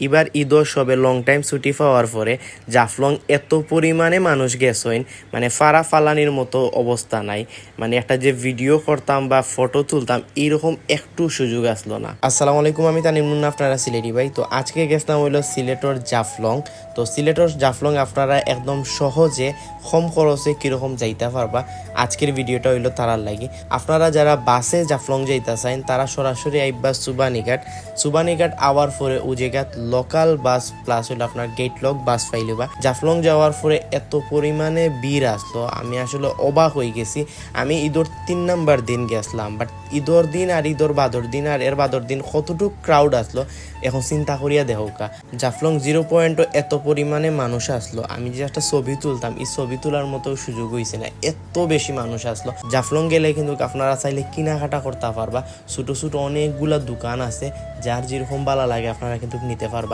এবার ঈদও সবে long time ছুটি পাওয়ার পরে জাফলং এত পরিমাণে মানুষ গেছেন, মানে ফাড়া ফালানির মতো অবস্থা নাই। মানে একটা যে ভিডিও করতাম বা ফটো তুলতাম এরকম একটু সুযোগ আসলো না। আসসালামু আলাইকুম, আমি তানিম মুন্না, আপনারা সিলেটি ভাই। তো আজকে গেছিলাম হইলো সিলেটর জাফলং। তো সিলেটর জাফলং আপনারা একদম সহজে কম খরচে কীরকম যাইতে পারবা, আজকের ভিডিওটা হইলো তারার লাগি। আপনারা যারা বাসে জাফলং যাইতে চান তারা সরাসরি আইবা সুবানিঘাট আওয়ার পরে ও জায়গাত লোকাল বাস প্লাস হইলো আপনার গেট লক বাস পাইলেবা। জাফলং যাওয়ার পরে এত পরিমাণে ভিড় আসলো, আমি আসলে অবাক হয়ে গেছি। আমি ঈদর 3 নাম্বার দিন গেছিলাম, বাট ঈদর দিন আর ঈদর বাদর দিন আর এর বাদর দিন কতটুক ক্রাউড আসলো এখন চিন্তা করিয়া দেহকা। জাফলং 0 পয়েন্টও এত পরিমাণে মানুষ আসলো, আমি যে একটা ছবি তুলতাম এই ছবি তোলার মতো সুযোগ হয়েছে না, এত বেশি মানুষ আসলো। জাফলং গেলে কিন্তু আপনারা চাইলে কেনাকাটা করতে পারবা, ছোট ছোট অনেকগুলা দোকান আছে, যার যেরকম ভালো লাগে আপনারা কিন্তু নিতে পারবা।